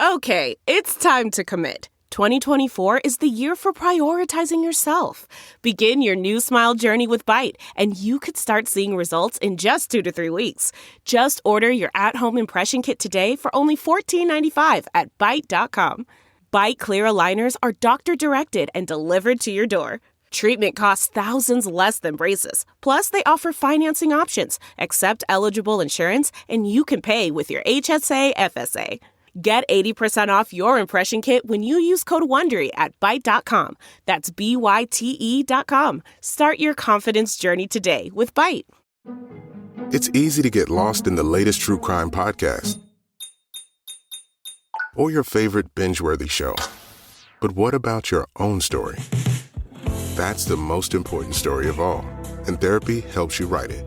Okay, it's time to commit. 2024 is the year for prioritizing yourself. Begin your new smile journey with Byte, and you could start seeing results in just 2 to 3 weeks. Just order your at-home impression kit today for only $14.95 at Byte.com. Byte Clear aligners are doctor-directed and delivered to your door. Treatment costs thousands less than braces. Plus, they offer financing options, accept eligible insurance, and you can pay with your HSA, FSA. Get 80% off your impression kit when you use code WONDERY at Byte.com. That's BYTE.com. Start your confidence journey today with Byte. It's easy to get lost in the latest true crime podcast or your favorite binge-worthy show. But what about your own story? That's the most important story of all, and therapy helps you write it.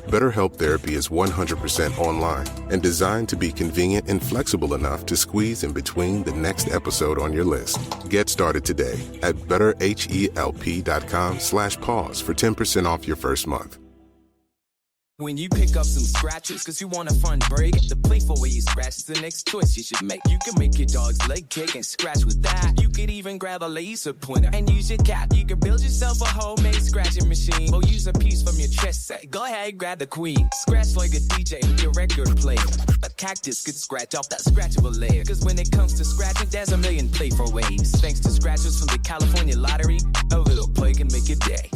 BetterHelp Therapy is 100% online and designed to be convenient and flexible enough to squeeze in between the next episode on your list. Get started today at betterhelp.com/pause for 10% off your first month. When you pick up some scratches, cause you want a fun break, the playful way you scratch is the next choice you should make. You can make your dog's leg kick and scratch with that. You could even grab a laser pointer and use your cap. You can build yourself a homemade scratching machine or use a piece from your chess set. Go ahead, grab the queen. Scratch like a DJ with your record player. A cactus could scratch off that scratchable layer. Cause when it comes to scratching, there's a million playful ways. Thanks to scratchers from the California Lottery, a little play can make a day.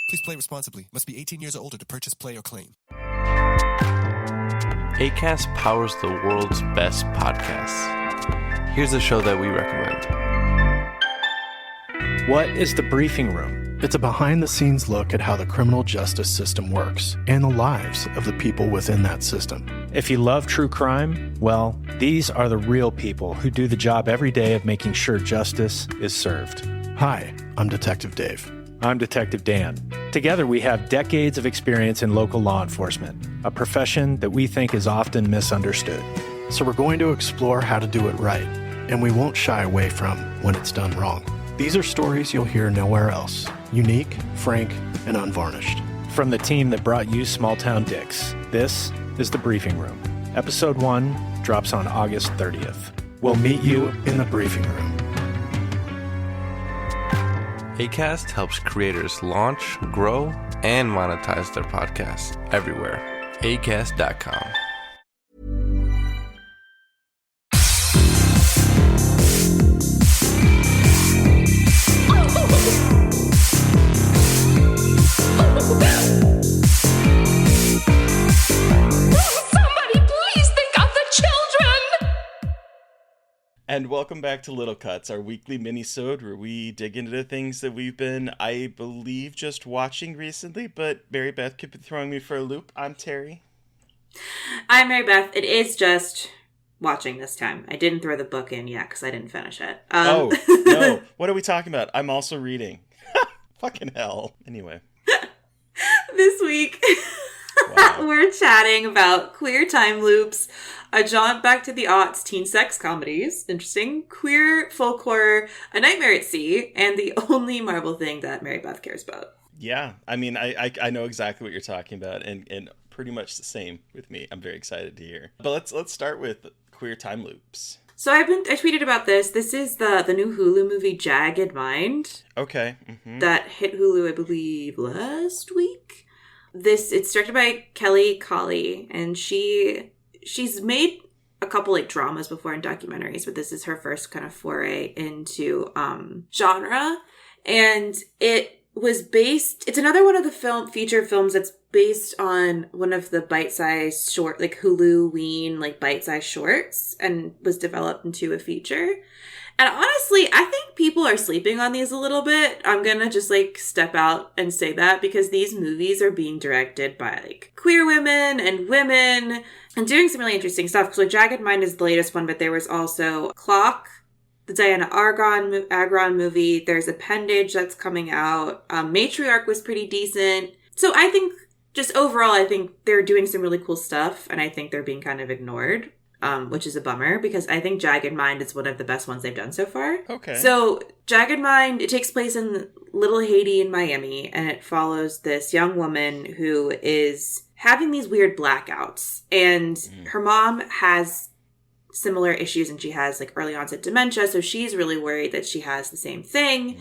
Please play responsibly. Must be 18 years or older to purchase, play, or claim. Acast powers the world's best podcasts. Here's a show that we recommend. What is The Briefing Room? It's a behind-the-scenes look at how the criminal justice system works and the lives of the people within that system. If you love true crime, well, these are the real people who do the job every day of making sure justice is served. Hi, I'm Detective Dave. I'm Detective Dan. Together, we have decades of experience in local law enforcement, a profession that we think is often misunderstood. So we're going to explore how to do it right, and we won't shy away from when it's done wrong. These are stories you'll hear nowhere else. Unique, frank, and unvarnished. From the team that brought you Small Town Dicks, this is The Briefing Room. Episode 1 drops on August 30th. We'll meet you in the briefing room. Acast helps creators launch, grow, and monetize their podcasts everywhere. Acast.com. And welcome back to Little Cuts, our weekly mini-sode where we dig into the things that we've been, I believe, just watching recently, but Mary Beth could be throwing me for a loop. I'm Terry. I'm Mary Beth. It is just watching this time. I didn't throw the book in yet because I didn't finish it. Oh, no. What are we talking about? I'm also reading. Fucking hell. Anyway. This week, wow. We're chatting about queer time loops, a jaunt back to the aughts teen sex comedies, interesting, queer folk horror, A Nightmare at Sea, and the only Marvel thing that Mary Beth cares about. Yeah, I mean, I know exactly what you're talking about, and pretty much the same with me. I'm very excited to hear. But let's start with queer time loops. So I tweeted about this. This is the new Hulu movie Jagged Mind. Okay. Mm-hmm. That hit Hulu, I believe, last week. It's directed by Kelly Colley, and she's made a couple like dramas before and documentaries, but this is her first kind of foray into genre. And it's another one of the feature films that's based on one of the bite-sized short, like Hulu-ween, like bite-sized shorts, and was developed into a feature. And honestly, I think people are sleeping on these a little bit. I'm gonna just like step out and say that because these movies are being directed by like queer women and doing some really interesting stuff. So Jagged Mind is the latest one, but there was also Clock, the Diana Agron movie. There's Appendage that's coming out. Matriarch was pretty decent. So I think just overall, I think they're doing some really cool stuff, and I think they're being kind of ignored. Which is a bummer because I think Jagged Mind is one of the best ones they've done so far. Okay. So Jagged Mind, it takes place in Little Haiti in Miami, and it follows this young woman who is having these weird blackouts. And her mom has similar issues, and she has like early onset dementia, so she's really worried that she has the same thing.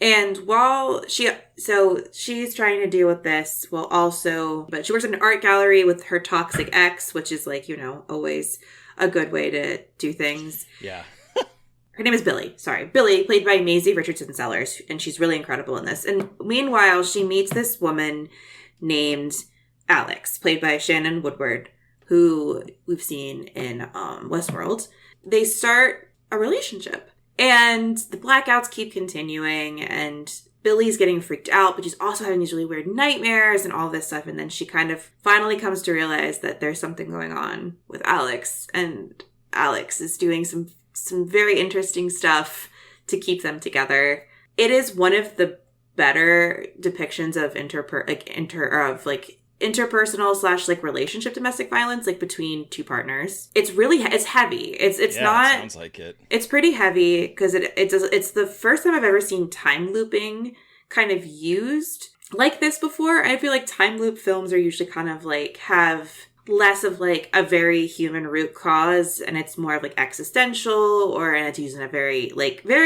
And while she's trying to deal with this, but she works in an art gallery with her toxic ex, which is like, always a good way to do things. Yeah. Her name is Billy. Sorry. Billy, played by Maisie Richardson Sellers, and she's really incredible in this. And meanwhile, she meets this woman named Alex, played by Shannon Woodward, who we've seen in Westworld. They start a relationship. And the blackouts keep continuing, and Billy's getting freaked out, but she's also having these really weird nightmares and all this stuff. And then she kind of finally comes to realize that there's something going on with Alex, and Alex is doing some very interesting stuff to keep them together. It is one of the better depictions of interpersonal / relationship domestic violence, like between two partners. It's heavy. It's not. It sounds like it. It's pretty heavy because it's the first time I've ever seen time looping kind of used like this before. I feel like time loop films are usually kind of like have less of like a very human root cause, and it's more of like existential, and it's used in a very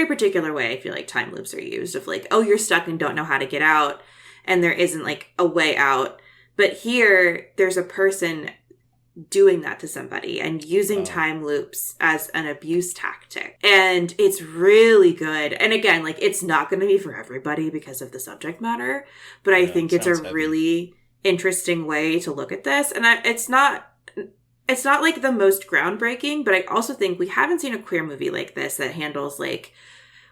particular way. I feel like time loops are used of like, oh, you're stuck and don't know how to get out, and there isn't like a way out. But here, there's a person doing that to somebody and using time loops as an abuse tactic. And it's really good. And again, like, it's not going to be for everybody because of the subject matter, but I think it's a really interesting way to look at this. And it's not like the most groundbreaking, but I also think we haven't seen a queer movie like this that handles like,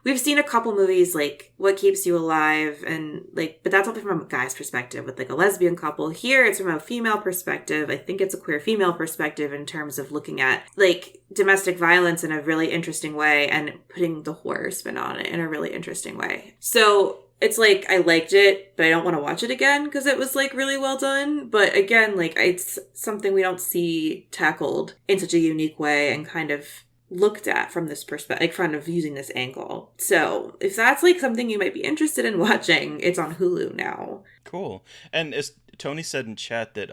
we've seen a couple movies like What Keeps You Alive, and like, but that's all from a guy's perspective with like a lesbian couple. Here it's from a female perspective. I think it's a queer female perspective in terms of looking at like domestic violence in a really interesting way and putting the horror spin on it in a really interesting way. So it's like, I liked it, but I don't want to watch it again because it was like really well done. But again, like, it's something we don't see tackled in such a unique way and kind of looked at from this perspective, like kind of using this angle. So if that's like something you might be interested in watching, it's on Hulu now. Cool. And as Tony said in chat that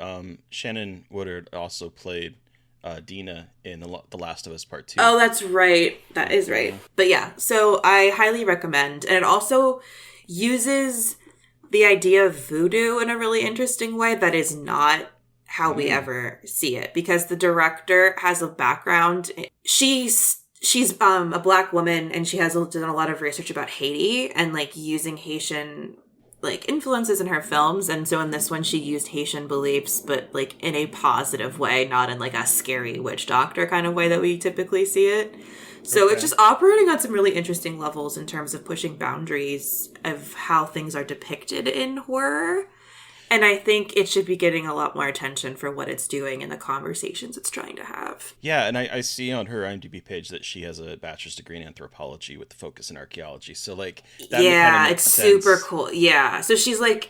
Shannon Woodward also played Dina in The Last of Us Part 2. Oh, that's right. That is right. But yeah, so I highly recommend. And it also uses the idea of voodoo in a really interesting way that is not how we ever see it, because the director has a background. She's a Black woman, and she has done a lot of research about Haiti and like using Haitian like influences in her films. And so in this one, she used Haitian beliefs, but like in a positive way, not in like a scary witch doctor kind of way that we typically see it. So It's just operating on some really interesting levels in terms of pushing boundaries of how things are depicted in horror. And I think it should be getting a lot more attention for what it's doing and the conversations it's trying to have. Yeah, and I see on her IMDb page that she has a bachelor's degree in anthropology with the focus in archaeology. So, like, that kind of makes sense. Super cool. Yeah. So she's like,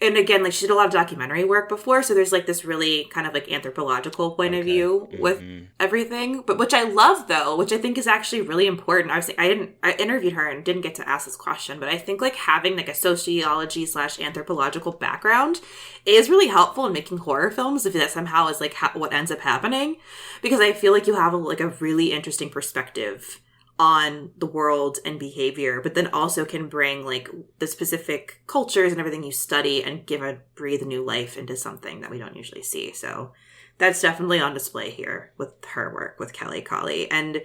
and again, like, she did a lot of documentary work before, so there's like this really kind of like anthropological point of view with everything, but which I love though, which I think is actually really important. Obviously, I interviewed her and didn't get to ask this question, but I think like having like a sociology / anthropological background is really helpful in making horror films if that somehow is like what ends up happening, because I feel like you have a really interesting perspective on the world and behavior, but then also can bring like the specific cultures and everything you study and breathe a new life into something that we don't usually see. So that's definitely on display here with her work with Kelly Colley. And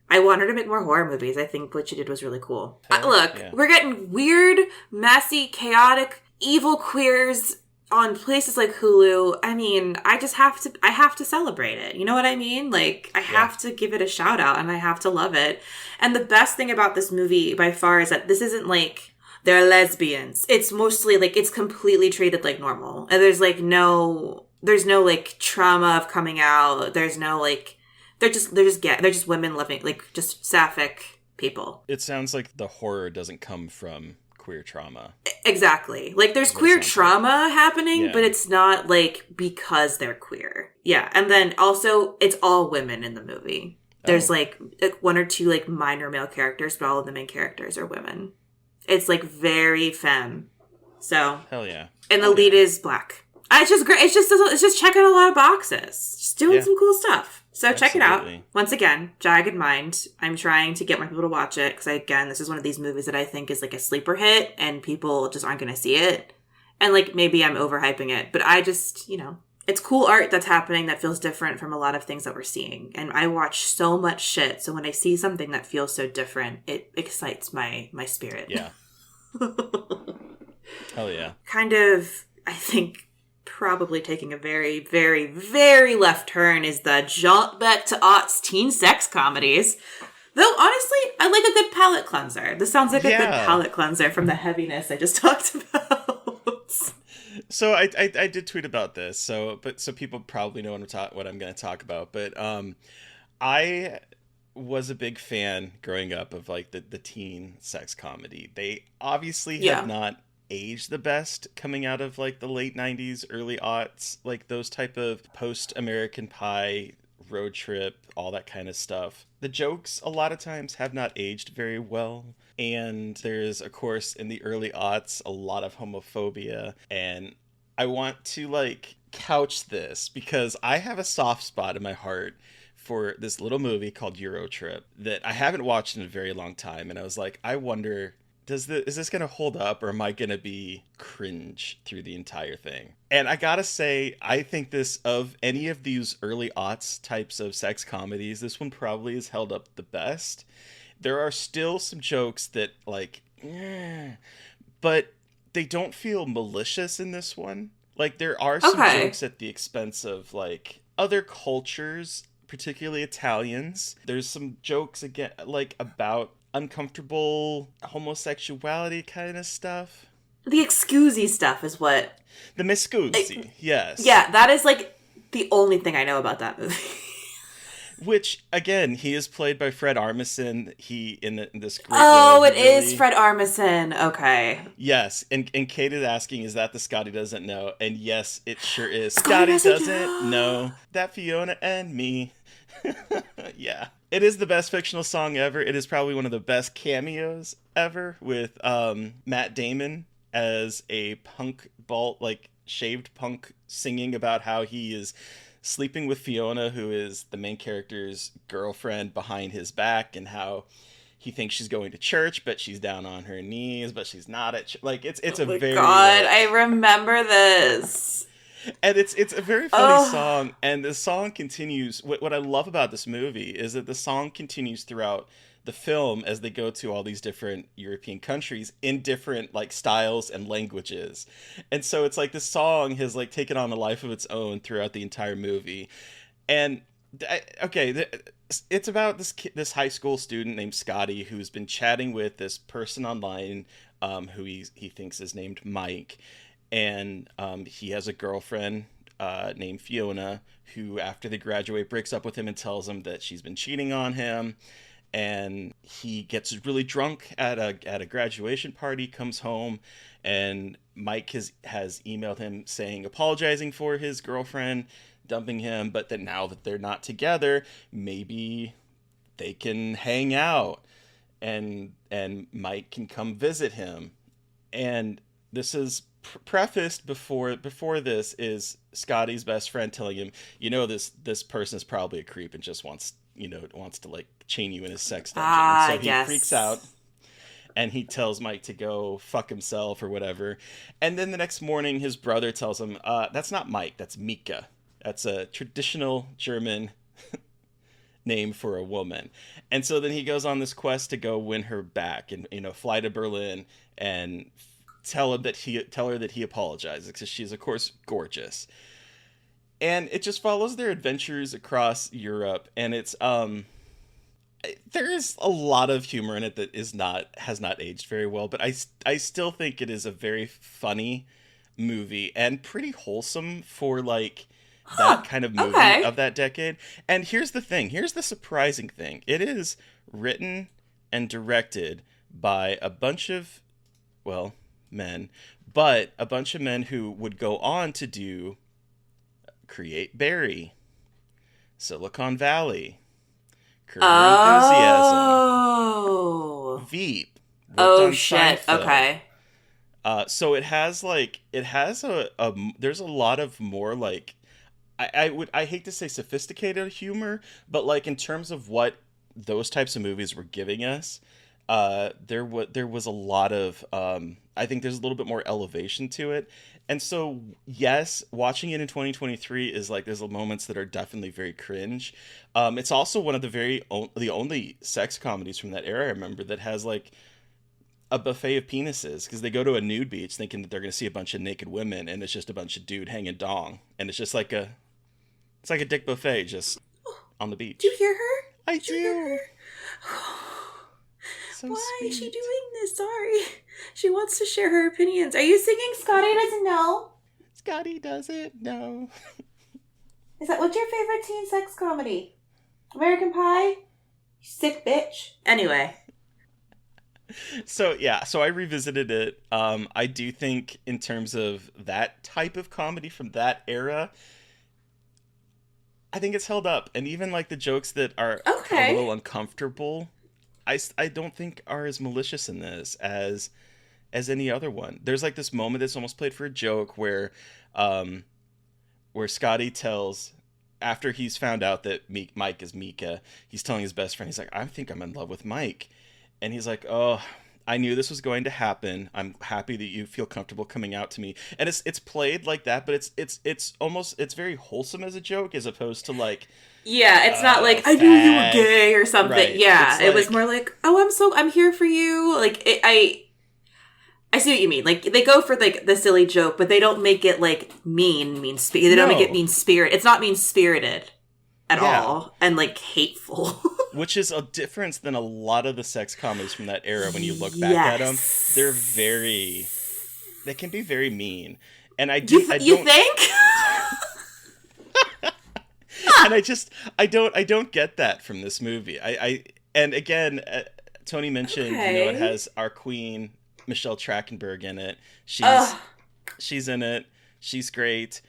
I want her to make more horror movies. I think what she did was really cool. We're getting weird, messy, chaotic, evil queers on places like Hulu. I mean, I have to celebrate it. You know what I mean? Like, I have to give it a shout out and I have to love it. And the best thing about this movie by far is that this isn't like they're lesbians. It's mostly like it's completely treated like normal. And there's no like trauma of coming out. There's no like they're just women living like just sapphic people. It sounds like the horror doesn't come from queer trauma. Exactly. Like there's queer trauma happening, but it's not like because they're queer. Yeah. And then also it's all women in the movie. There's like one or two like minor male characters, but all of the main characters are women. It's like very femme. So hell yeah. And the lead is Black. It's just great. It's just checking a lot of boxes. Just doing some cool stuff. So check it out. Absolutely. Once again, Jagged Mind. I'm trying to get more people to watch it because, again, this is one of these movies that I think is like a sleeper hit and people just aren't going to see it. And like maybe I'm overhyping it, but I just, it's cool art that's happening that feels different from a lot of things that we're seeing. And I watch so much shit. So when I see something that feels so different, it excites my spirit. Yeah. Hell yeah. Kind of, I think, probably taking a very, very, very left turn is the jump back to aughts teen sex comedies. Though, honestly, I like a good palate cleanser. This sounds like a good palate cleanser from the heaviness I just talked about. So I did tweet about this, so people probably know what I'm going to talk about. But I was a big fan growing up of like the teen sex comedy. They obviously have not aged the best coming out of like the late 90s, early aughts, like those type of post-American Pie, Road Trip, all that kind of stuff. The jokes a lot of times have not aged very well. And there's, of course, in the early aughts, a lot of homophobia. And I want to like couch this because I have a soft spot in my heart for this little movie called Eurotrip that I haven't watched in a very long time. And I was like, I wonder, is this going to hold up, or am I going to be cringe through the entire thing? And I gotta say, I think of any of these early aughts types of sex comedies, this one probably has held up the best. There are still some jokes that like, but they don't feel malicious in this one. Like there are some jokes at the expense of like other cultures, particularly Italians. There's some jokes again, like about uncomfortable homosexuality kind of stuff. The excusey stuff is what... The miscusi, yes. Yeah, that is like the only thing I know about that movie. Which, again, he is played by Fred Armisen. In this great Oh, role, it is Fred Armisen. Okay. Yes, and Kate is asking, is that the Scotty doesn't know? And yes, it sure is. Scotty doesn't know that Fiona and me. Yeah. It is the best fictional song ever. It is probably one of the best cameos ever, with Matt Damon as a punk ball, like shaved punk, singing about how he is sleeping with Fiona, who is the main character's girlfriend, behind his back, and how he thinks she's going to church, but she's down on her knees, but she's not at church. Like it's a very God, I remember this. And it's a very funny song, and the song continues. What I love about this movie is that the song continues throughout the film as they go to all these different European countries in different like styles and languages. And so it's like this song has like taken on a life of its own throughout the entire movie. And it's about this high school student named Scotty who's been chatting with this person online who he thinks is named Mike. And he has a girlfriend named Fiona who, after they graduate, breaks up with him and tells him that she's been cheating on him. And he gets really drunk at a graduation party, comes home, and Mike has emailed him apologizing for his girlfriend dumping him, but that now that they're not together, maybe they can hang out and Mike can come visit him. And this is prefaced before this is Scotty's best friend telling him, this person is probably a creep and just wants to like chain you in his sex dungeon. And so he freaks out and he tells Mike to go fuck himself or whatever. And then the next morning his brother tells him, that's not Mike, that's Mika. That's a traditional German name for a woman. And so then he goes on this quest to go win her back and fly to Berlin and tell her that he apologizes, because she's of course gorgeous. And it just follows their adventures across Europe, and it's there is a lot of humor in it that has not aged very well, but I still think it is a very funny movie and pretty wholesome for like that kind of movie of that decade. And here's the surprising thing. It is written and directed by a bunch of men, but a bunch of men who would go on to create Barry, Silicon Valley, Curb Your Enthusiasm, Veep. Oh shit! Seinfeld. Okay. So there's a lot of more like I hate to say sophisticated humor, but like in terms of what those types of movies were giving us, there was a lot of I think there's a little bit more elevation to it. And so, yes, watching it in 2023 is like there's moments that are definitely very cringe. It's also one of the only sex comedies from that era I remember that has like a buffet of penises, because they go to a nude beach thinking that they're going to see a bunch of naked women, and it's just a bunch of dude hanging dong, and it's just like a dick buffet just on the beach. Do you hear her? I do. You hear her? So Why sweet. is she doing this? Sorry. She wants to share her opinions. Are you singing Scotty Doesn't Know? Scotty doesn't know. Is that what's your favorite teen sex comedy? American Pie? You sick bitch. Anyway. So I revisited it. I do think in terms of that type of comedy from that era, I think it's held up. And even like the jokes that are a little uncomfortable, I don't think are as malicious in this as any other one. There's like this moment that's almost played for a joke where Scotty tells, after he's found out that Mike is Mika, he's telling his best friend, he's like, I think I'm in love with Mike. And he's like, oh, I knew this was going to happen. I'm happy that you feel comfortable coming out to me. And it's played like that, but it's very wholesome as a joke, as opposed to like, yeah, it's not like I knew you were gay or something. Right. Yeah, It was more like, oh, I'm here for you. Like I see what you mean. Like they go for like the silly joke, but they don't make it like mean spirited. They don't make it mean spirit. It's not mean spirited at all, and like hateful. Which is a difference than a lot of the sex comedies from that era. When you look back at them, they can be very mean. And I do. You think? And I don't get that from this movie. And again, Tony mentioned, it has our queen Michelle Trachtenberg in it. She's in it. She's great.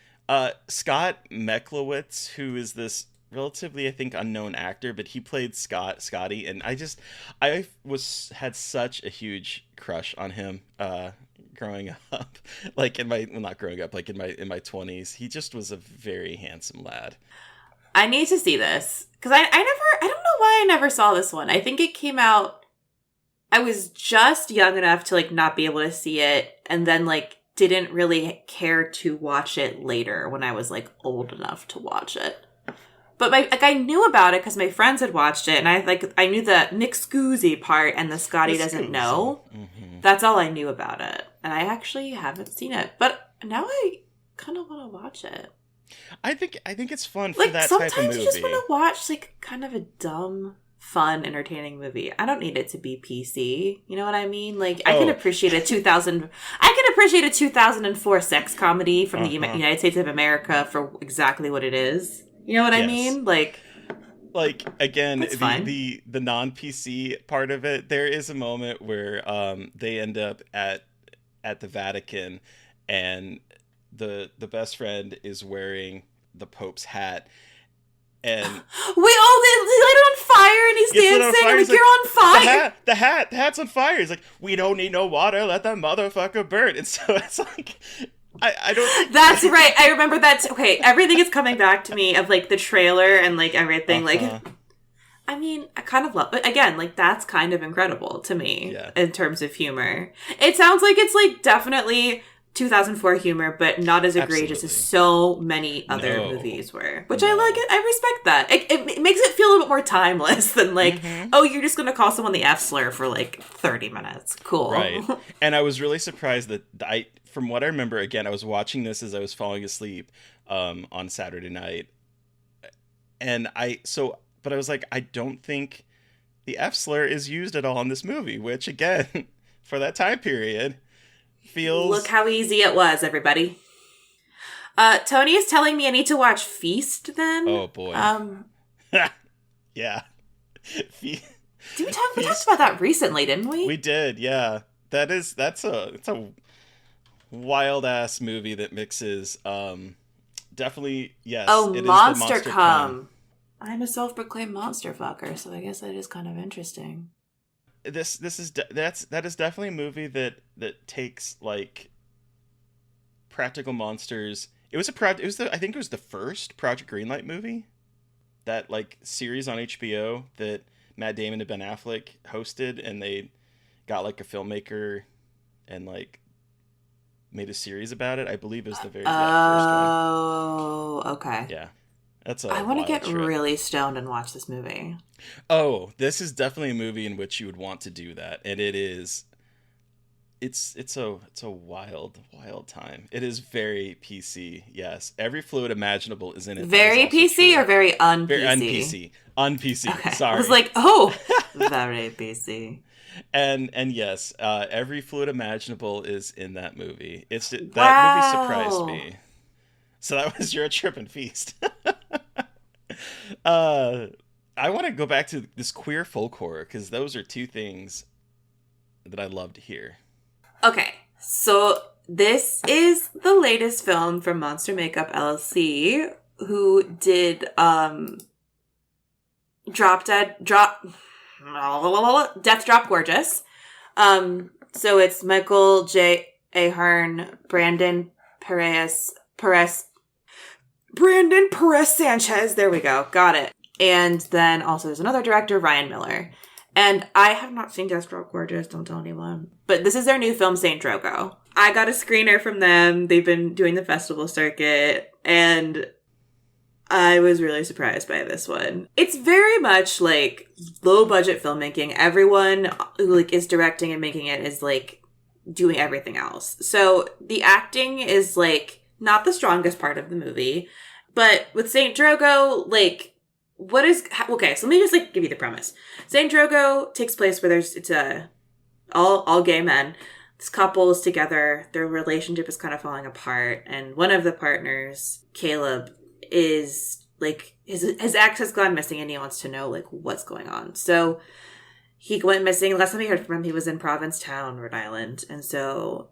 Scott Mecklowitz, who is this relatively, I think, unknown actor, but he played Scotty, and I had such a huge crush on him growing up, like not growing up, like in my 20s. He just was a very handsome lad. I need to see this because I don't know why I never saw this one. I think it came out, I was just young enough to like not be able to see it, and then like didn't really care to watch it later when I was like old enough to watch it. But I knew about it because my friends had watched it, and I knew the Nick Scoozy part and the Scotty Doesn't Know. Mm-hmm. That's all I knew about it, and I actually haven't seen it. But now I kind of want to watch it. I think it's fun for that type of movie. Sometimes you just want to watch like kind of a dumb, fun, entertaining movie. I don't need it to be PC. You know what I mean? Like I can appreciate a 2004 sex comedy from the United States of America for exactly what it is. You know what I mean? Like again, the non-PC part of it, there is a moment where they end up at the Vatican, and the best friend is wearing the Pope's hat, and they light it on fire, and he's dancing, and you're on fire. The hat's on fire. He's like, we don't need no water, let that motherfucker burn. And so it's like, I don't. That's right. I remember that. Okay, everything is coming back to me of like the trailer and like everything. Like, I mean, I kind of love. But again, like that's kind of incredible to me in terms of humor. It sounds like it's like definitely 2004 humor, but not as egregious as so many other movies were. Which I like it. I respect that. It makes it feel a little bit more timeless than like, oh, you're just going to call someone the F slur for like 30 minutes. Cool. Right. And I was really surprised that from what I remember, again, I was watching this as I was falling asleep on Saturday night. And but I was like, I don't think the F slur is used at all in this movie, which again, for that time period, feels... Look how easy it was, everybody. Tony is telling me I need to watch Feast then. Oh boy. Yeah. We talked about that recently, didn't we? We did, yeah. It's a wild ass movie that mixes definitely, yes. Oh, it Monster is the Come. I'm a self-proclaimed monster fucker, so I guess that is kind of interesting. That is definitely a movie that takes like practical monsters It was a project. It was I think it was the first Project Greenlight movie, that like series on HBO that Matt Damon and Ben Affleck hosted, and they got like a filmmaker and like made a series about it. I believe it was the first one. Oh, okay. Yeah. That's I want to get trip. really stoned and watch this movie. Oh, this is definitely a movie in which you would want to do that. And it is it's a wild time. It is very PC. Yes. Every fluid imaginable is in it. Very PC true. Or very un-PC? Very un-PC. Un-PC. Okay. Sorry. I was like, oh, very PC. And yes, every fluid imaginable is in that movie. That wow. movie surprised me. So that was Eurotrip and Feast. I want to go back to this queer folk horror, because those are two things that I love to hear. Okay, so this is the latest film from Monster Makeup LLC, who did Death Drop Gorgeous. So it's Michael J. Ahern, Brandon Perez Sanchez. There we go. Got it. And then also there's another director, Ryan Miller. And I have not seen Death Drop Gorgeous, don't tell anyone. But this is their new film, Saint Drogo. I got a screener from them. They've been doing the festival circuit. And I was really surprised by this one. It's very much like low budget filmmaking. Everyone who like is directing and making it is like doing everything else. So the acting is like not the strongest part of the movie. But with Saint Drogo, like, okay, so let me just like give you the premise. Saint Drogo takes place where it's all gay men. This couple is together, their relationship is kind of falling apart, and one of the partners, Caleb, is like his ex has gone missing and he wants to know like what's going on. So he went missing. Last time we heard from him, he was in Provincetown, Rhode Island. And so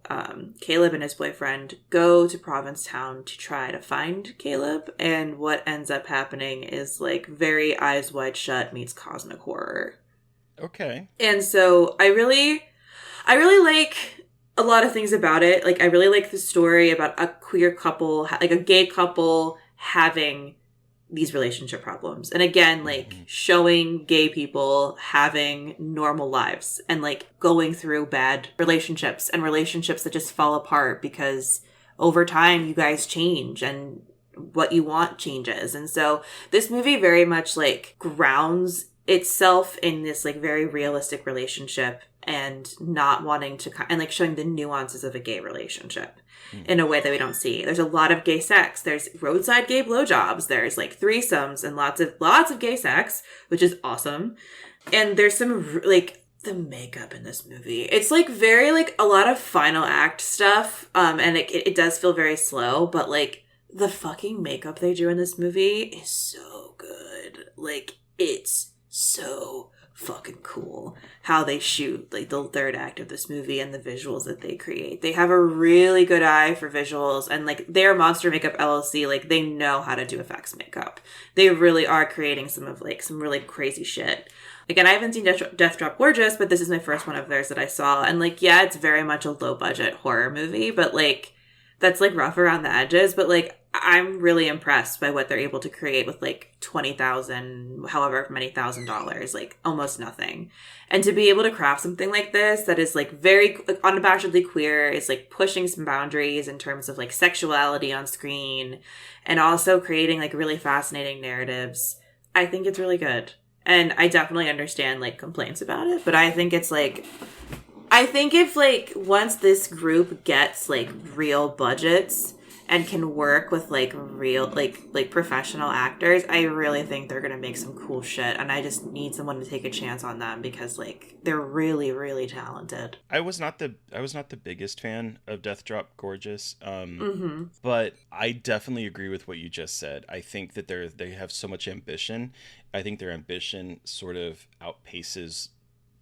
Caleb and his boyfriend go to Provincetown to try to find Caleb. And what ends up happening is like very Eyes Wide Shut meets cosmic horror. Okay. And so I really like a lot of things about it. Like I really like the story about a queer couple, like a gay couple having these relationship problems. And again, like showing gay people having normal lives and like going through bad relationships and relationships that just fall apart because over time you guys change and what you want changes. And so this movie very much like grounds itself in this like very realistic relationship and not wanting to, and like showing the nuances of a gay relationship in a way that we don't see. There's a lot of gay sex. There's roadside gay blowjobs. There's like threesomes and lots of gay sex, which is awesome. And there's some like the makeup in this movie. It's like very like a lot of final act stuff. And it does feel very slow, but like the fucking makeup they do in this movie is so good. Like it's so fucking cool how they shoot like the third act of this movie and the visuals that they create. They have a really good eye for visuals, and like they're Monster Makeup LLC, like they know how to do effects makeup. They really are creating some really crazy shit. Again, I haven't seen Death Drop Gorgeous, but this is my first one of theirs that I saw, and like yeah, it's very much a low budget horror movie, but like that's like rough around the edges, but like I'm really impressed by what they're able to create with like $20,000, however many $1,000, like almost nothing. And to be able to craft something like this that is like very like, unabashedly queer, is like pushing some boundaries in terms of like sexuality on screen and also creating like really fascinating narratives. I think it's really good. And I definitely understand like complaints about it, but I think it's like, I think if like once this group gets like real budgets and can work with like real like professional actors, I really think they're gonna make some cool shit. And I just need someone to take a chance on them because like they're really, really talented. I was not the biggest fan of Death Drop Gorgeous, but I definitely agree with what you just said. I think that they have so much ambition. I think their ambition sort of outpaces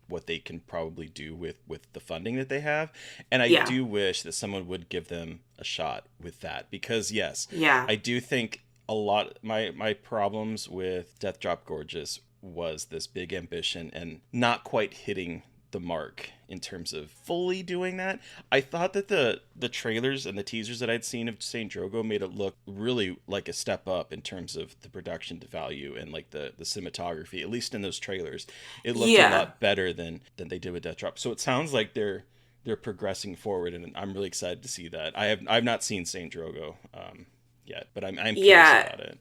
what they can probably do with the funding that they have. And I do wish that someone would give them a shot with that, because yes, I do think a lot, my problems with Death Drop Gorgeous was this big ambition and not quite hitting the mark in terms of fully doing that. I thought that the trailers and the teasers that I'd seen of Saint Drogo made it look really like a step up in terms of the production value and like the cinematography. At least in those trailers, it looked a lot better than they did with Death Drop. So it sounds like they're progressing forward, and I'm really excited to see that. I've not seen Saint Drogo yet, but I'm curious about it.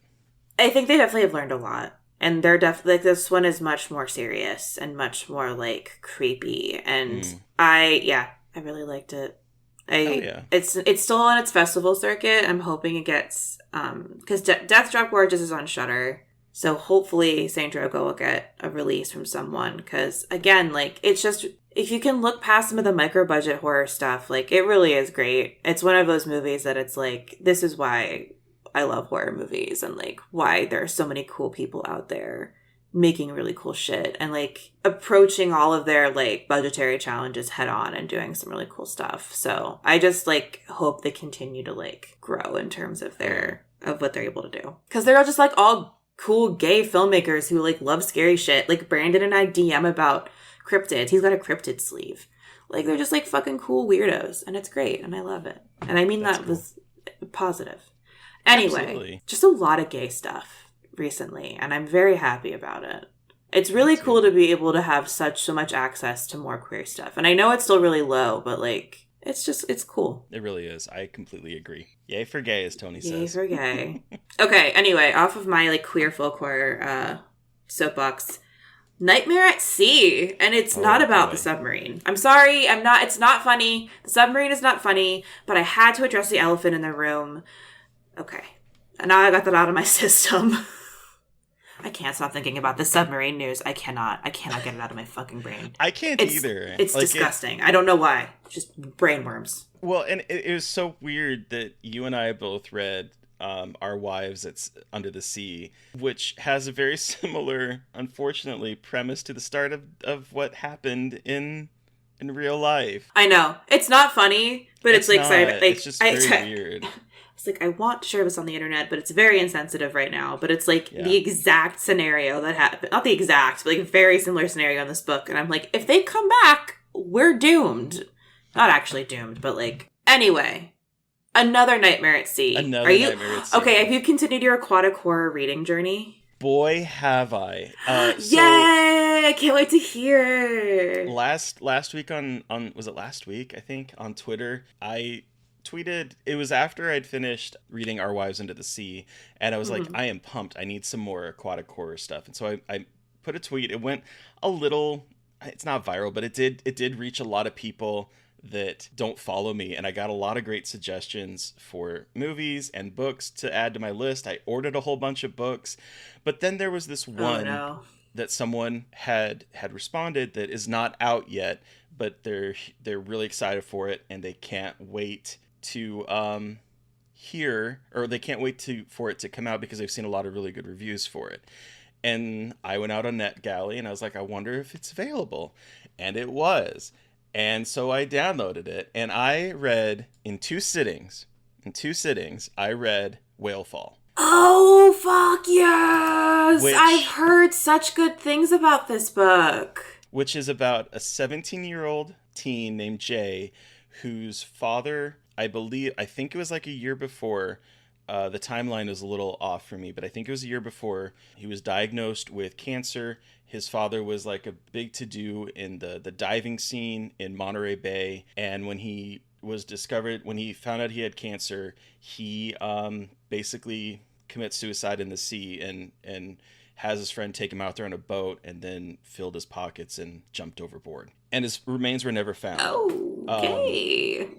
I think they definitely have learned a lot. And they're definitely, like, this one is much more serious and much more, like, creepy. And I really liked it. It's still on its festival circuit. I'm hoping it gets, because Death Drop Gorgeous is on Shudder. So hopefully Saint Drogo will get a release from someone. Because, again, like, it's just, if you can look past some of the micro-budget horror stuff, like, it really is great. It's one of those movies that it's like, this is why I love horror movies, and like why there are so many cool people out there making really cool shit and like approaching all of their like budgetary challenges head on and doing some really cool stuff. So I just like hope they continue to like grow in terms of what they're able to do, because they're all just like all cool gay filmmakers who like love scary shit. Like Brandon and I DM about cryptids. He's got a cryptid sleeve. Like they're just like fucking cool weirdos, and it's great, and I love it. And I mean that was positive. Anyway, Absolutely. Just a lot of gay stuff recently, and I'm very happy about it. It's really cool to be able to have so much access to more queer stuff. And I know it's still really low, but like, it's cool. It really is. I completely agree. Yay for gay, as Tony says. Yay for gay. Okay, anyway, off of my like queer folk horror soapbox, Nightmare at Sea, and it's not about the submarine. I'm sorry, it's not funny. The submarine is not funny, but I had to address the elephant in the room. Okay. And now I got that out of my system. I can't stop thinking about the submarine news. I cannot get it out of my fucking brain. I can't either. It's like, disgusting. I don't know why. Just brain worms. Well, and it was so weird that you and I both read Our Wives Under the Sea, which has a very similar, unfortunately, premise to the start of what happened in real life. I know. It's not funny, but it's like... It's just very weird. It's like, I want to share this on the internet, but it's very insensitive right now. But it's like the exact scenario that happened. Not the exact, but like a very similar scenario in this book. And I'm like, if they come back, we're doomed. Not actually doomed, but like... Anyway, another Nightmare at Sea. Nightmare at Sea. Okay, have you continued your aquatic horror reading journey? Boy, have I. Yay! I can't wait to hear. Last week on was it last week, I think, on Twitter, I tweeted, it was after I'd finished reading Our Wives Under the Sea, and I was like, I am pumped. I need some more aquatic horror stuff. And so I put a tweet. It went a little, it's not viral, but it did reach a lot of people that don't follow me, and I got a lot of great suggestions for movies and books to add to my list. I ordered a whole bunch of books, but then there was this one that someone had responded that is not out yet, but they're really excited for it, and they can't wait to for it to come out because they've seen a lot of really good reviews for it. And I went out on NetGalley and I was like, I wonder if it's available, and it was. And so I downloaded it, and I read in two sittings, I read Whalefall. Oh, fuck yes! I've heard such good things about this book. Which is about a 17-year-old teen named Jay, whose father, I think it was like a year before, the timeline is a little off for me, but I think it was a year before, he was diagnosed with cancer. His father was like a big to-do in the diving scene in Monterey Bay. And when he found out he had cancer, he basically commits suicide in the sea and has his friend take him out there on a boat and then filled his pockets and jumped overboard. And his remains were never found. Oh, okay.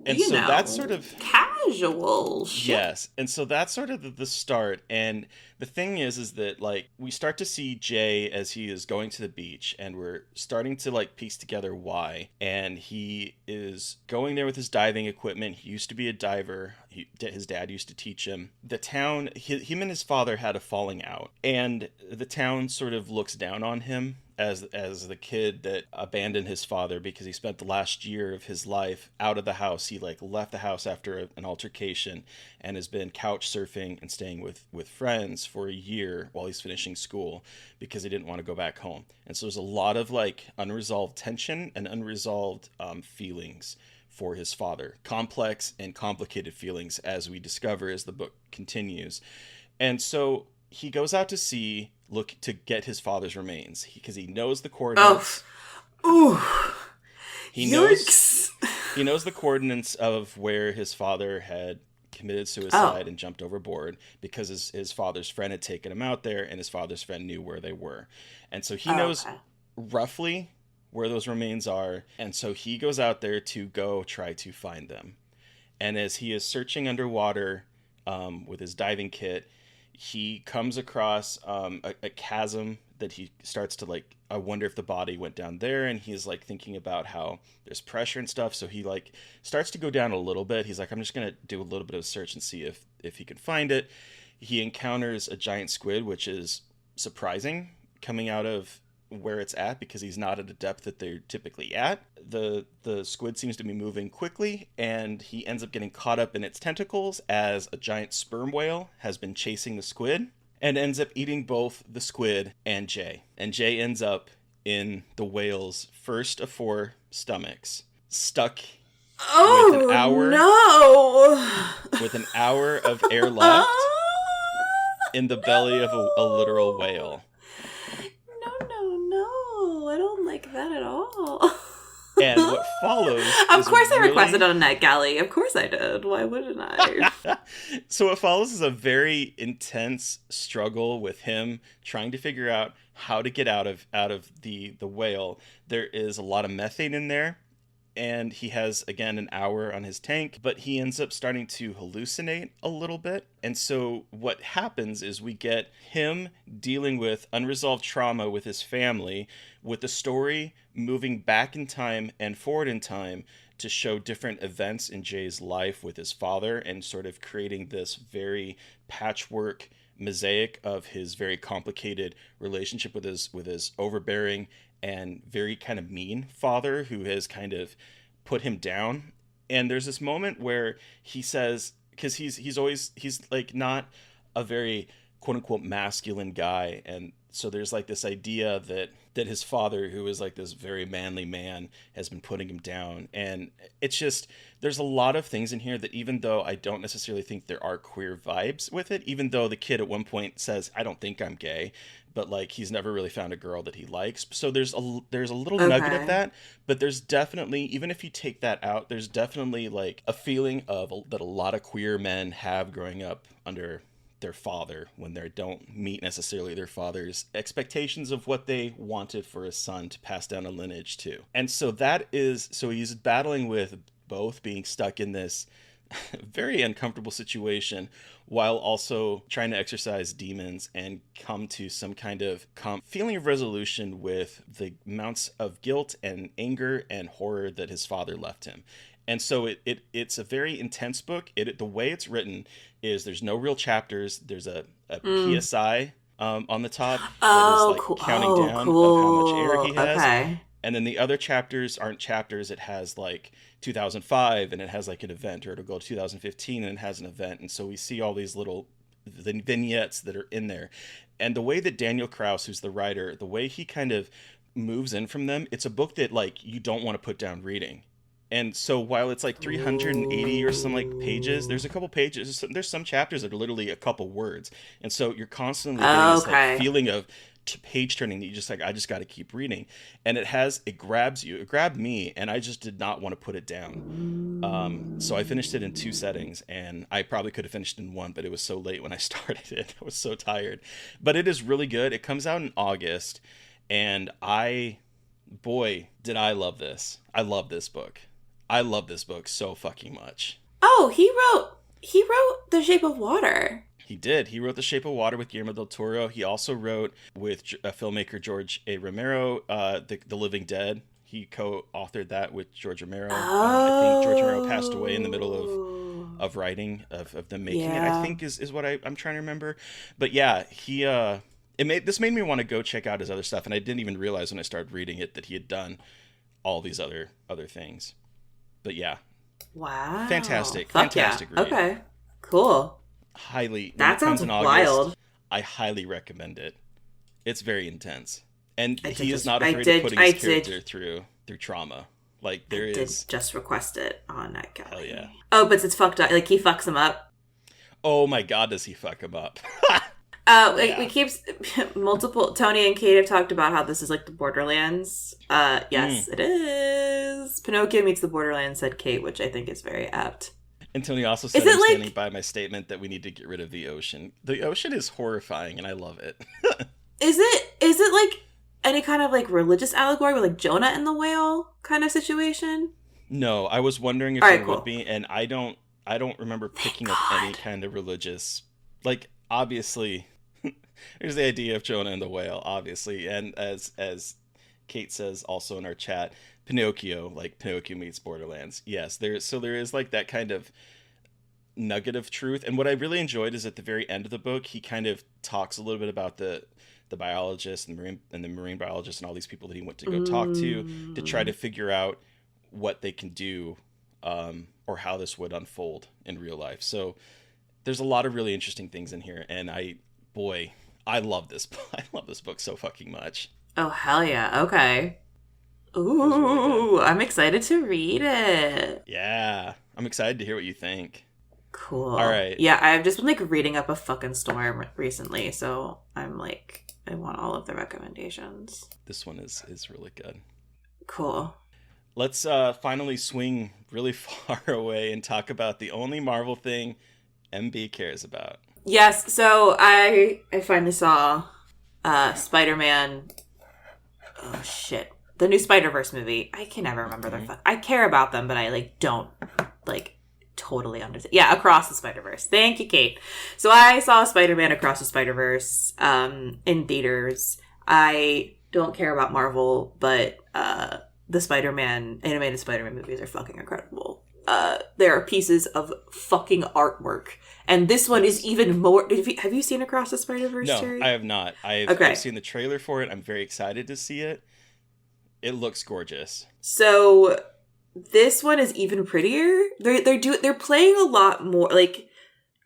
And so that's sort of casual shit. Yes. And so that's sort of the start. And the thing is that like we start to see Jay as he is going to the beach, and we're starting to like piece together why. And he is going there with his diving equipment. He used to be a diver. His dad used to teach him. The town, him and his father had a falling out, and the town sort of looks down on him as the kid that abandoned his father because he spent the last year of his life out of the house. He like left the house after an altercation and has been couch surfing and staying with friends for a year while he's finishing school because he didn't want to go back home. And so there's a lot of like unresolved tension and unresolved feelings for his father, complex and complicated feelings, as we discover as the book continues. And so he goes out to sea, look to get his father's remains because he knows the coordinates. Oh, he knows the coordinates of where his father had committed suicide and jumped overboard because his father's friend had taken him out there, and his father's friend knew where they were, and so he knows roughly where those remains are, and so he goes out there to go try to find them. And as he is searching underwater with his diving kit, he comes across a chasm that he starts to like, I wonder if the body went down there, and he's like thinking about how there's pressure and stuff, so he like starts to go down a little bit. He's like, I'm just gonna do a little bit of a search and see if he can find it. He encounters a giant squid, which is surprising coming out of where it's at because he's not at a depth that they're typically at. The squid seems to be moving quickly, and he ends up getting caught up in its tentacles as a giant sperm whale has been chasing the squid and ends up eating both the squid and Jay. And Jay ends up in the whale's first of 4 stomachs, stuck with an hour of air left in the belly of a literal whale. No, I don't like that at all. And what follows Of course I requested on a NetGalley. Of course I did. Why wouldn't I? So what follows is a very intense struggle with him trying to figure out how to get out of the whale. There is a lot of methane in there, and he has, again, an hour on his tank, but he ends up starting to hallucinate a little bit. And so what happens is we get him dealing with unresolved trauma with his family, with the story moving back in time and forward in time to show different events in Jay's life with his father, and sort of creating this very patchwork mosaic of his very complicated relationship with his overbearing and very kind of mean father who has kind of put him down. And there's this moment where he says, because he's like not a very quote unquote masculine guy, and so there's like this idea that his father, who is like this very manly man, has been putting him down. And it's just, there's a lot of things in here that, even though I don't necessarily think there are queer vibes with it, even though the kid at one point says, I don't think I'm gay, but like he's never really found a girl that he likes. So there's a little nugget of that, but there's definitely, even if you take that out, there's definitely like a feeling of that a lot of queer men have growing up under their father when they don't meet necessarily their father's expectations of what they wanted for a son to pass down a lineage to. And so so he's battling with both being stuck in this very uncomfortable situation while also trying to exercise demons and come to some kind of feeling of resolution with the amounts of guilt and anger and horror that his father left him. And so it's a very intense book. The way it's written is there's no real chapters. There's a PSI on the top that is like counting down of how much air he has. Okay. And then the other chapters aren't chapters. It has like 2005 and it has like an event, or it'll go to 2015 and it has an event. And so we see all these little vignettes that are in there. And the way that Daniel Kraus, who's the writer, the way he kind of moves in from them, it's a book that like you don't want to put down reading. And so while it's like 380 or some like pages, there's a couple pages, there's some chapters that are literally a couple words. And so you're constantly getting this like feeling of page turning that you just like, I just got to keep reading. And it grabs you. It grabbed me, and I just did not want to put it down. So I finished it in 2 settings, and I probably could have finished in 1, but it was so late when I started it. I was so tired. But it is really good. It comes out in August, and boy, did I love this. I love this book. I love this book so fucking much. Oh, he wrote The Shape of Water. He did. He wrote The Shape of Water with Guillermo del Toro. He also wrote with filmmaker George A. Romero, The Living Dead. He co-authored that with George Romero. I think George Romero passed away in the middle of writing, of them making it, I think is what I'm trying to remember. But yeah, This made me want to go check out his other stuff, and I didn't even realize when I started reading it that he had done all these other things. But yeah. Wow. Fantastic. Fuck Fantastic yeah. read. Okay. Cool. Highly. That sounds wild. I highly recommend it. It's very intense. And I he is just- not I afraid did- of putting I his did- character through trauma. Like, I did just request it on NetGalley. Hell yeah. Oh, but it's fucked up. Like, he fucks him up. Oh my god, does he fuck him up? We keep multiple. Tony and Kate have talked about how this is like the Borderlands. Yes, it is. Pinocchio meets the Borderlands, said Kate, which I think is very apt. And Tony also said, Is it I'm like- standing by my statement that we need to get rid of the ocean. The ocean is horrifying, and I love it. Is it like any kind of like religious allegory with like Jonah and the whale kind of situation? No, I was wondering if All there right, cool. would be, and I don't remember picking up any kind of religious. Like, obviously, there's the idea of Jonah and the whale, obviously, and as Kate says also in our chat, Pinocchio, like Pinocchio meets Borderlands. Yes, there is like that kind of nugget of truth. And what I really enjoyed is at the very end of the book, he kind of talks a little bit about the biologist and the marine biologist and all these people that he went to go talk to try to figure out what they can do, or how this would unfold in real life. So there's a lot of really interesting things in here, and I love this. I love this book so fucking much. Oh hell yeah! Okay. Ooh, really I'm excited to read it. Yeah, I'm excited to hear what you think. Cool. All right. Yeah, I've just been like reading up A Fucking Storm recently, so I'm like, I want all of the recommendations. This one is really good. Cool. Let's finally swing really far away and talk about the only Marvel thing MB cares about. Yes, so I finally saw Spider-Man. Oh shit. The new Spiderverse movie. I can never remember their I care about them, but I like don't like totally understand. Yeah, Across the Spider-Verse. Thank you, Kate. So I saw Spider-Man Across the Spider-Verse in theaters. I don't care about Marvel, but the animated Spider-Man movies are fucking incredible. There are pieces of fucking artwork. And this one is even more... Have you seen Across the Spider-Verse, No, Terry? I have not. I've seen the trailer for it. I'm very excited to see it. It looks gorgeous. So this one is even prettier. They're playing a lot more. Like,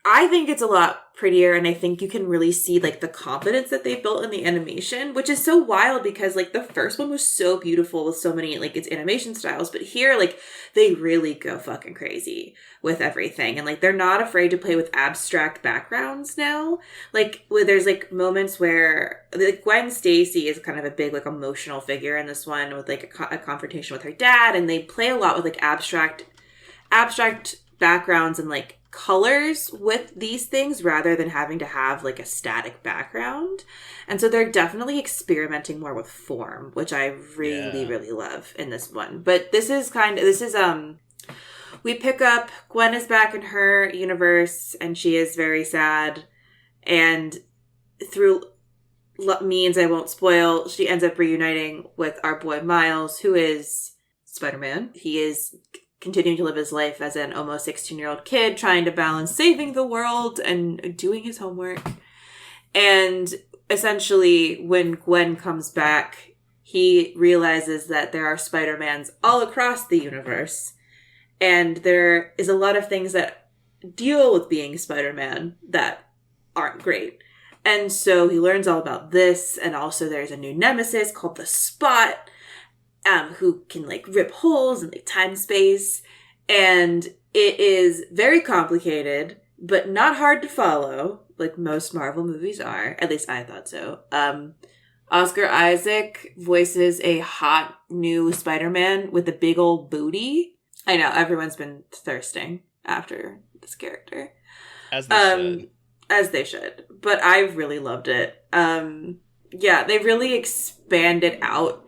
I think it's a lot prettier, and I think you can really see like the confidence that they built in the animation, which is so wild because like the first one was so beautiful with so many like its animation styles, but here like they really go fucking crazy with everything, and like they're not afraid to play with abstract backgrounds now. Like there's like moments where like Gwen Stacy is kind of a big like emotional figure in this one with like a confrontation with her dad, and they play a lot with like abstract backgrounds and like colors with these things rather than having to have like a static background. And so they're definitely experimenting more with form, which I really love in this one. But we pick up, Gwen is back in her universe and she is very sad, and through means I won't spoil, she ends up reuniting with our boy Miles, who is Spider-Man. He is continuing to live his life as an almost 16-year-old kid, trying to balance saving the world and doing his homework. And essentially, when Gwen comes back, he realizes that there are Spider-Mans all across the universe. And there is a lot of things that deal with being Spider-Man that aren't great. And so he learns all about this, and also there's a new nemesis called the Spot, who can like rip holes in like time space, and it is very complicated but not hard to follow, like most Marvel movies are. At least I thought so. Oscar Isaac voices a hot new Spider-Man with a big old booty. I know everyone's been thirsting after this character, as they should. But I've really loved it. Yeah, they really expanded out.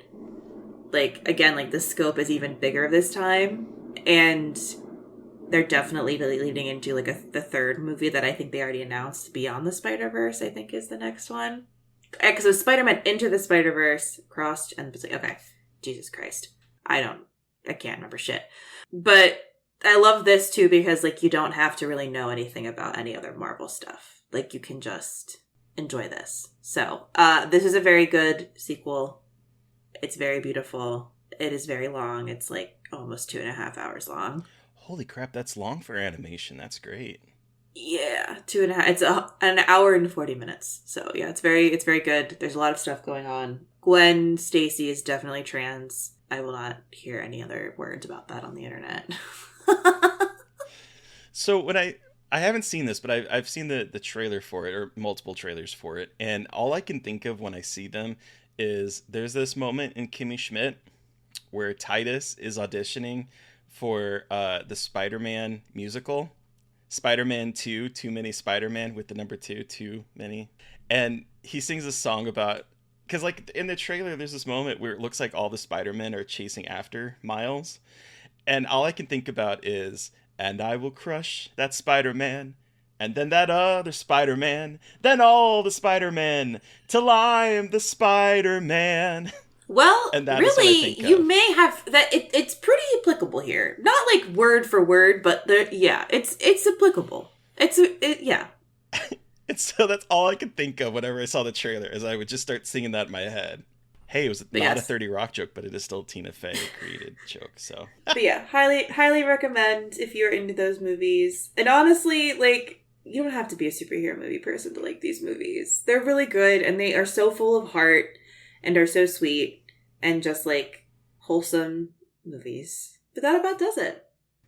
Like, again, like, the scope is even bigger this time. And they're definitely really leading into, like, the third movie that I think they already announced. Beyond the Spider-Verse, I think, is the next one. Because it was Spider-Man Into the Spider-Verse, crossed, and it's like, okay, Jesus Christ. I can't remember shit. But I love this, too, because, like, you don't have to really know anything about any other Marvel stuff. Like, you can just enjoy this. So, this is a very good sequel. It's very beautiful. It is very long. It's like almost 2.5 hours long. Holy crap, that's long for animation. That's great. Yeah, 2.5. It's an hour and 40 minutes. So yeah, it's very good. There's a lot of stuff going on. Gwen Stacy is definitely trans. I will not hear any other words about that on the internet. So when I haven't seen this, but I've seen the trailer for it, or multiple trailers for it, and all I can think of when I see them is there's this moment in Kimmy Schmidt where Titus is auditioning for the Spider-Man musical. Spider-Man 2, Too Many Spider-Man, with the number 2, too many. And he sings a song about, because like in the trailer, there's this moment where it looks like all the Spider-Men are chasing after Miles. And all I can think about is, and I will crush that Spider-Man, and then that other Spider-Man, then all the Spider-Men, till I'm the Spider-Man. Well, And that really, you may have that. It's pretty applicable here. Not like word for word, but it's applicable. Yeah. And so that's all I could think of whenever I saw the trailer, is I would just start singing that in my head. Hey, it was not a 30 Rock joke, but it is still a Tina Fey created joke. So, but yeah, highly recommend if you're into those movies. And honestly, like, you don't have to be a superhero movie person to like these movies. They're really good, and they are so full of heart and are so sweet and just like wholesome movies. But that about does it.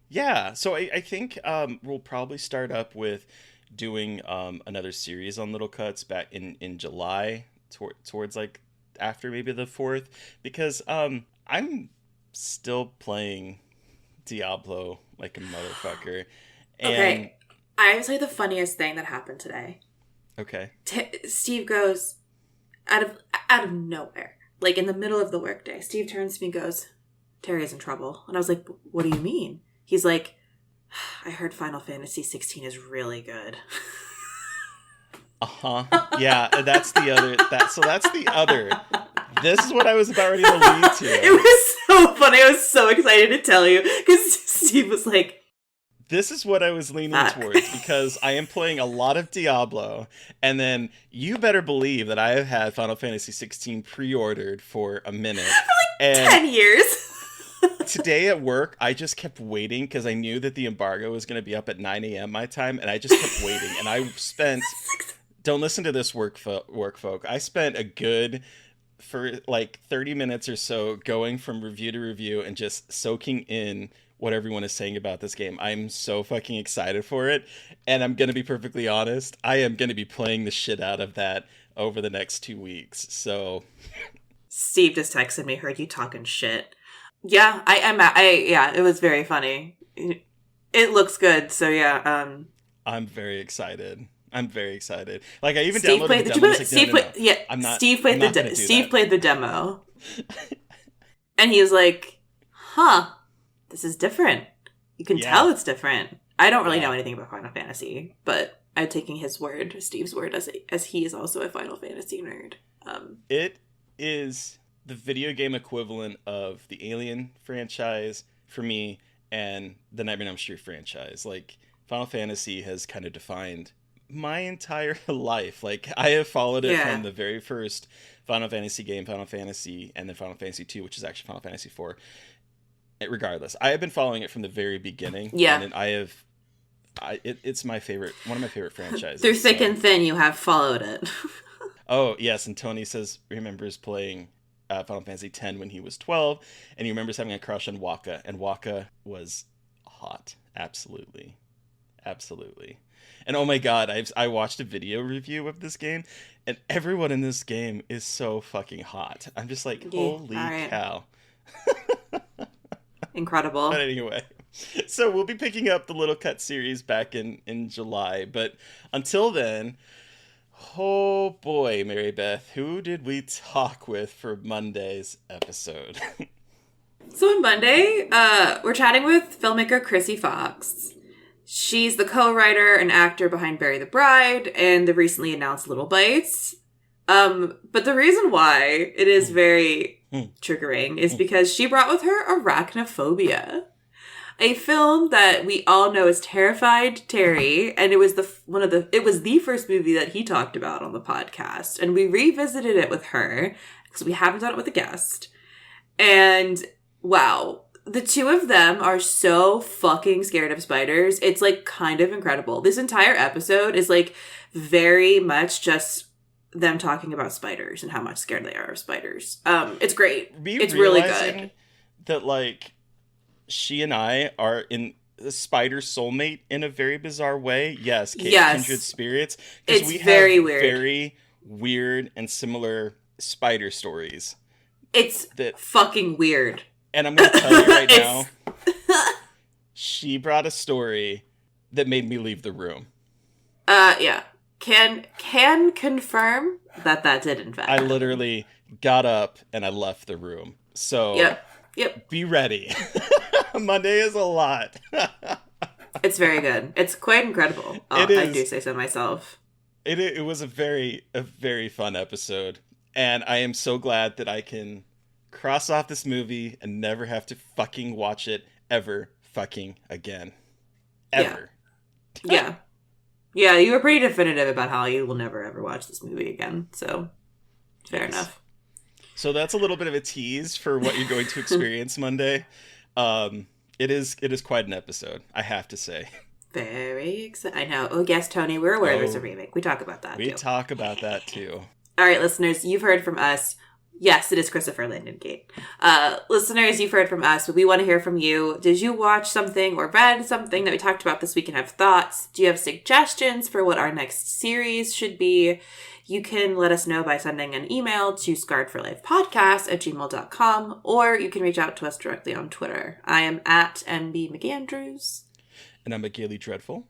Yeah, so I think we'll probably start up with doing another series on Little Cuts back in July, towards like after maybe the 4th, because I'm still playing Diablo like a motherfucker. And okay, I will tell you the funniest thing that happened today. Okay. Steve goes, out of nowhere, like in the middle of the workday, Steve turns to me and goes, "Terry's in trouble." And I was like, "What do you mean?" He's like, "I heard Final Fantasy 16 is really good." Yeah, that's the other. That's the other. This is what I was about ready to lead to. It was so funny. I was so excited to tell you because Steve was like, this is what I was leaning towards, because I am playing a lot of Diablo, and then you better believe that I have had Final Fantasy 16 pre-ordered for a minute. For like 10 years. Today at work, I just kept waiting because I knew that the embargo was going to be up at 9 a.m. my time, and I just kept waiting. And I spent, don't listen to this work folk, I spent a good, for like 30 minutes or so, going from review to review and just soaking in what everyone is saying about this game. I'm so fucking excited for it, and I'm gonna be perfectly honest, I am gonna be playing the shit out of that over the next 2 weeks. So Steve just texted me, "Heard you talking shit." Yeah, yeah, it was very funny. It looks good, so yeah. I'm very excited. Like, I even Steve downloaded the demo. Steve played the demo, and he was like, "Huh, this is different. You can tell it's different." I don't really know anything about Final Fantasy, but I'm taking Steve's word, as he is also a Final Fantasy nerd. It is the video game equivalent of the Alien franchise for me and the Nightmare on Elm Street franchise. Like, Final Fantasy has kind of defined my entire life. Like, I have followed it from the very first Final Fantasy game, Final Fantasy, and then Final Fantasy 2, which is actually Final Fantasy 4. Regardless, I have been following it from the very beginning. Yeah, and it's my favorite, one of my favorite franchises. Through thick and thin, you have followed it. Oh yes, and Tony remembers playing Final Fantasy X when he was 12, and he remembers having a crush on Wakka, and Wakka was hot, absolutely. And oh my god, I watched a video review of this game, and everyone in this game is so fucking hot. I'm just like, holy cow. Incredible. But anyway, so we'll be picking up the Little Cut series back in July, but until then, oh boy, Mary Beth, who did we talk with for Monday's episode? So on Monday, we're chatting with filmmaker Chrissy Fox. She's the co-writer and actor behind Bury the Bride and the recently announced Little Bites. But the reason why it is very triggering is because she brought with her arachnophobia. A film that we all know has terrified Terry, and it was the first movie that he talked about on the podcast, and we revisited it with her because we haven't done it with a guest. And wow, the two of them are so fucking scared of spiders. It's like kind of incredible. This entire episode is like very much just them talking about spiders and how much scared they are of spiders. It's great. It's really good. That like she and I are in a spider soulmate in a very bizarre way. Yes, kindred spirits. It's we have very weird. Very weird and similar spider stories. It's fucking weird. And I'm going to tell you right now, she brought a story that made me leave the room. Yeah. Can confirm that did in fact. I literally got up and I left the room. So Yep. Be ready. Monday is a lot. It's very good. It's quite incredible. I do say so myself. It was a very fun episode. And I am so glad that I can cross off this movie and never have to fucking watch it ever fucking again. Ever. Yeah. Yeah, you were pretty definitive about how you will never ever watch this movie again. So, fair enough. So that's a little bit of a tease for what you're going to experience Monday. It is quite an episode, I have to say. Very exciting. I know. Oh, yes, Tony, we're aware there's a remake. We talk about that, too. We talk about that, too. All right, listeners, you've heard from us. Yes, it is Christopher Landon Gate. Listeners, you've heard from us, but we want to hear from you. Did you watch something or read something that we talked about this week and have thoughts? Do you have suggestions for what our next series should be? You can let us know by sending an email to scarredforlifepodcast@gmail.com, or you can reach out to us directly on Twitter. I am at MB McAndrews. And I'm McGailey Dreadful.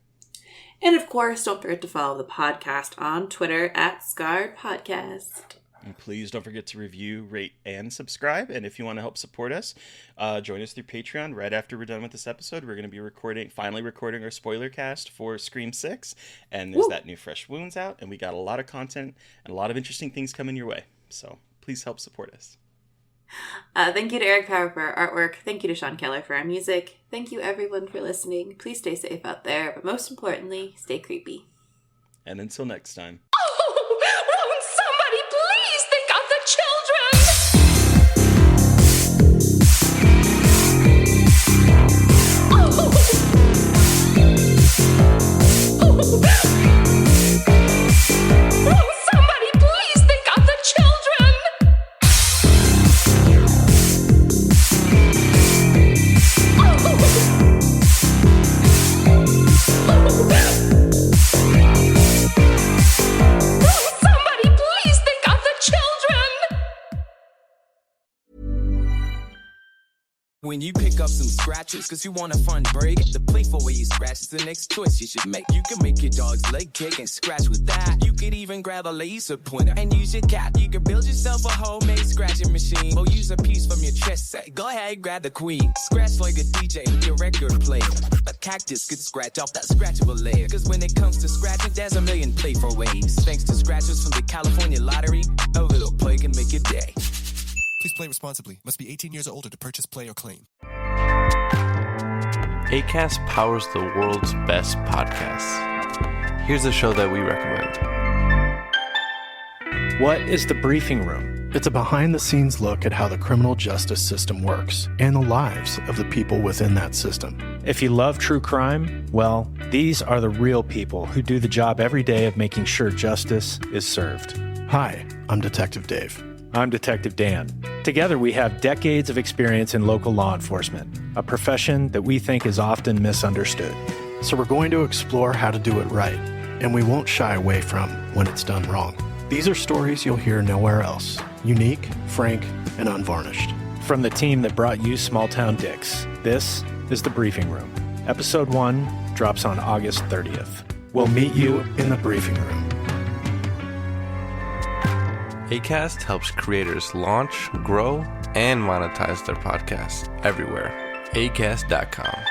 And of course, don't forget to follow the podcast on Twitter at Scarred Podcast. And please don't forget to review, rate, and subscribe. And if you want to help support us, join us through Patreon. Right after we're done with this episode, we're going to be finally recording our spoiler cast for Scream 6. And there's that new Fresh Wounds out. And we got a lot of content and a lot of interesting things coming your way. So please help support us. Thank you to Eric Power for our artwork. Thank you to Sean Keller for our music. Thank you, everyone, for listening. Please stay safe out there. But most importantly, stay creepy. And until next time. When you pick up some scratches, cause you want a fun break, the playful way you scratch is the next choice you should make. You can make your dog's leg kick and scratch with that. You could even grab a laser pointer and use your cat. You can build yourself a homemade scratching machine or use a piece from your chess set. Go ahead, grab the queen. Scratch like a DJ with your record player. A cactus could scratch off that scratchable layer. Cause when it comes to scratching, there's a million playful ways. Thanks to scratchers from the California Lottery, a little play can make your day. Please play responsibly. Must be 18 years or older to purchase, play, or claim. Acast powers the world's best podcasts. Here's a show that we recommend. What is The Briefing Room? It's a behind-the-scenes look at how the criminal justice system works and the lives of the people within that system. If you love true crime, well, these are the real people who do the job every day of making sure justice is served. Hi, I'm Detective Dave. I'm Detective Dan. Together, we have decades of experience in local law enforcement, a profession that we think is often misunderstood. So we're going to explore how to do it right, and we won't shy away from when it's done wrong. These are stories you'll hear nowhere else. Unique, frank, and unvarnished. From the team that brought you Small Town Dicks, this is The Briefing Room. Episode 1 drops on August 30th. We'll meet you in the briefing room. Acast helps creators launch, grow, and monetize their podcasts everywhere. Acast.com.